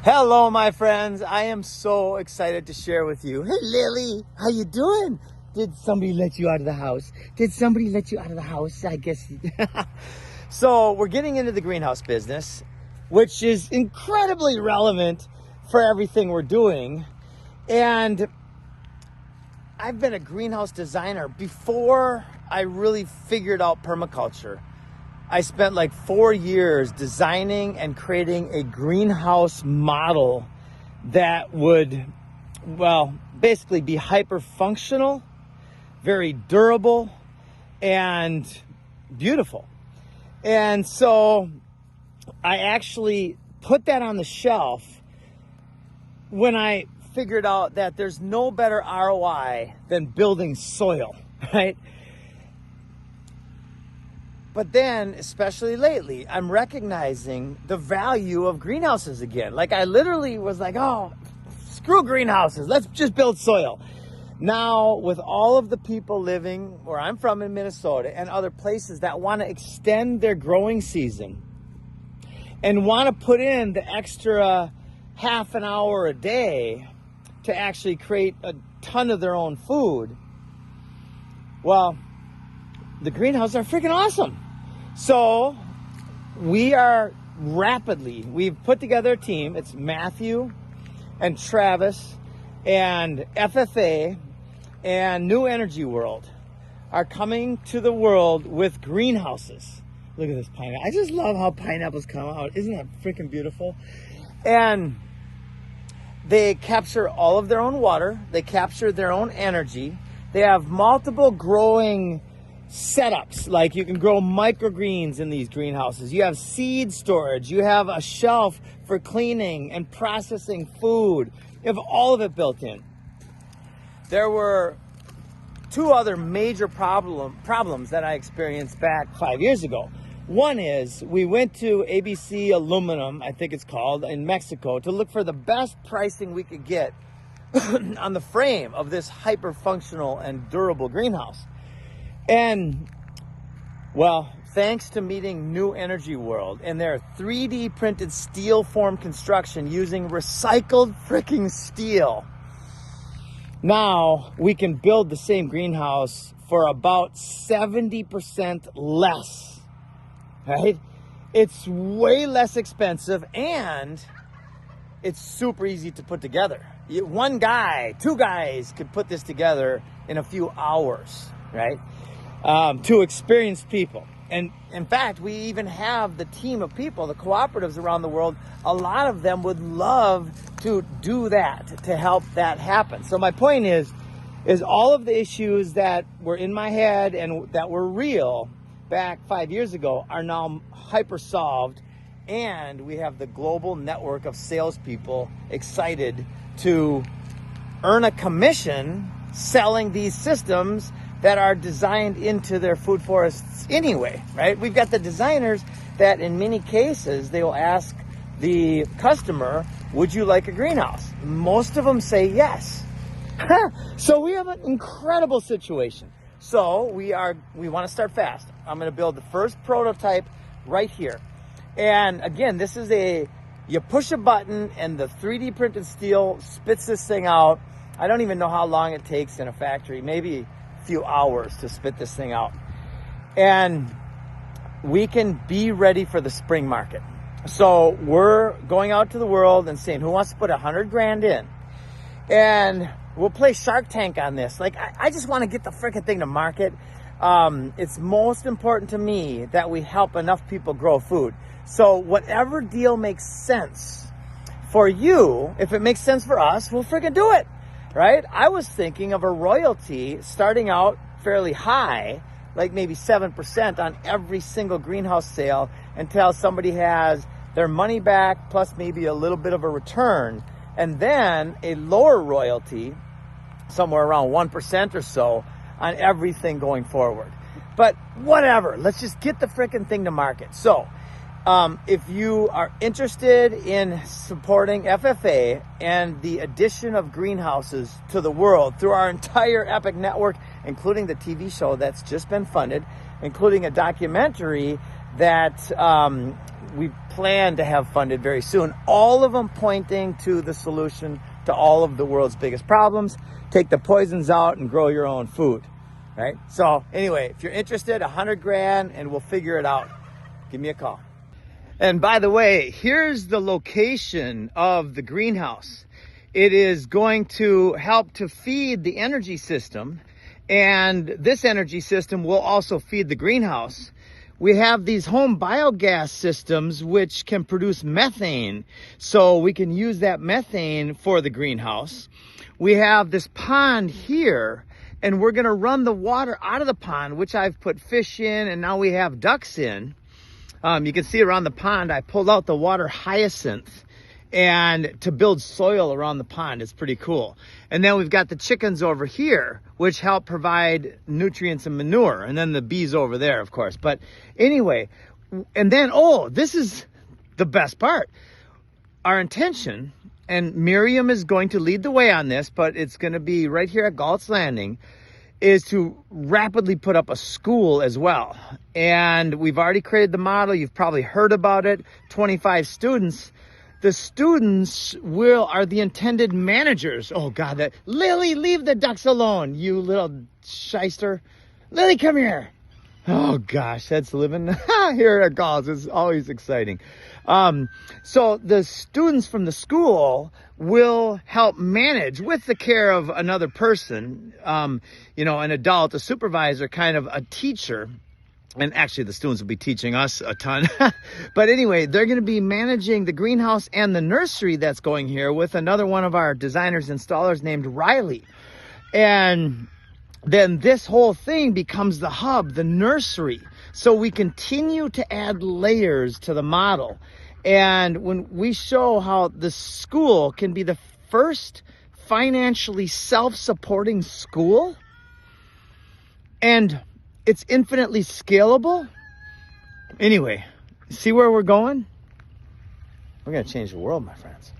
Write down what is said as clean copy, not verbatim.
Hello, my friends. I am so excited to share with you. Hey, Lily, how you doing? Did somebody let you out of the house? Did somebody let you out of the house? I guess. So we're getting into the greenhouse business, which is incredibly relevant for everything we're doing. And I've been a greenhouse designer before I really figured out permaculture. I spent like 4 years designing and creating a greenhouse model that would, well, basically be hyper functional, very durable, and beautiful. And so I actually put that on the shelf when I figured out that there's no better ROI than building soil, right? But then, especially lately, I'm recognizing the value of greenhouses again. Like I literally was like, oh, screw greenhouses. Let's just build soil. Now, with all of the people living where I'm from in Minnesota and other places that want to extend their growing season and want to put in the extra half an hour a day to actually create a ton of their own food, well, the greenhouses are freaking awesome. So we've put together a team. It's Matthew and Travis and FFA and New Energy World are coming to the world with greenhouses. Look at this pineapple. I just love how pineapples come out. Isn't that freaking beautiful? And they capture all of their own water. They capture their own energy. They have multiple growing setups, like you can grow microgreens in these greenhouses. You have seed storage. You have a shelf for cleaning and processing food. You have all of it built in. There were 2 other major problems that I experienced back 5 years ago. One is we went to ABC Aluminum, I think it's called, in Mexico to look for the best pricing we could get on the frame of this hyper-functional and durable greenhouse. And, well, thanks to meeting New Energy World and their 3D printed steel form construction using recycled freaking steel, now we can build the same greenhouse for about 70% less, right? It's way less expensive and it's super easy to put together. One guy, 2 guys could put this together in a few hours, right? To experienced people. And in fact, we even have the team of people, the cooperatives around the world. A lot of them would love to do that, to help that happen. So my point is all of the issues that were in my head and that were real back 5 years ago are now hyper solved. And we have the global network of salespeople excited to earn a commission selling these systems that are designed into their food forests anyway, right? We've got the designers that in many cases, they will ask the customer, would you like a greenhouse? Most of them say yes. So we have an incredible situation. So we want to start fast. I'm going to build the first prototype right here. And again, this is you push a button and the 3D printed steel spits this thing out. I don't even know how long it takes in a factory, maybe few hours to spit this thing out. And we can be ready for the spring market. So we're going out to the world and saying, who wants to put 100 grand in? And we'll play Shark Tank on this. Like, I just want to get the freaking thing to market. It's most important to me that we help enough people grow food. So whatever deal makes sense for you, if it makes sense for us, we'll freaking do it. Right? I was thinking of a royalty starting out fairly high, like maybe 7% on every single greenhouse sale until somebody has their money back plus maybe a little bit of a return. And then a lower royalty, somewhere around 1% or so, on everything going forward. But whatever, let's just get the freaking thing to market. So if you are interested in supporting FFA and the addition of greenhouses to the world through our entire Epic network, including the TV show that's just been funded, including a documentary that we plan to have funded very soon. All of them pointing to the solution to all of the world's biggest problems. Take the poisons out and grow your own food, right? So anyway, if you're interested, 100 grand and we'll figure it out. Give me a call. And by the way, here's the location of the greenhouse. It is going to help to feed the energy system, and this energy system will also feed the greenhouse. We have these home biogas systems which can produce methane, so we can use that methane for the greenhouse. We have this pond here, and we're gonna run the water out of the pond, which I've put fish in, and now we have ducks in. You can see around the pond, I pulled out the water hyacinth and to build soil around the pond. It's pretty cool. And then we've got the chickens over here, which help provide nutrients and manure. And then the bees over there, of course. But anyway, and then, oh, this is the best part. Our intention, and Miriam is going to lead the way on this, but it's going to be right here at Galt's Landing, is to rapidly put up a school as well. And we've already created the model. You've probably heard about it. 25 students. The students are the intended managers. Oh God, Lily, leave the ducks alone, you little shyster. Lily, come here. Oh gosh, that's living here at Galt's. It's always exciting. So the students from the school will help manage with the care of another person, you know, an adult, a supervisor, kind of a teacher. And actually the students will be teaching us a ton. But anyway, they're going to be managing the greenhouse and the nursery that's going here with another one of our designers, installers named Riley. And then this whole thing becomes the hub, the nursery. So we continue to add layers to the model. And when we show how the school can be the first financially self-supporting school, and it's infinitely scalable. Anyway, see where we're going? We're going to change the world, my friends.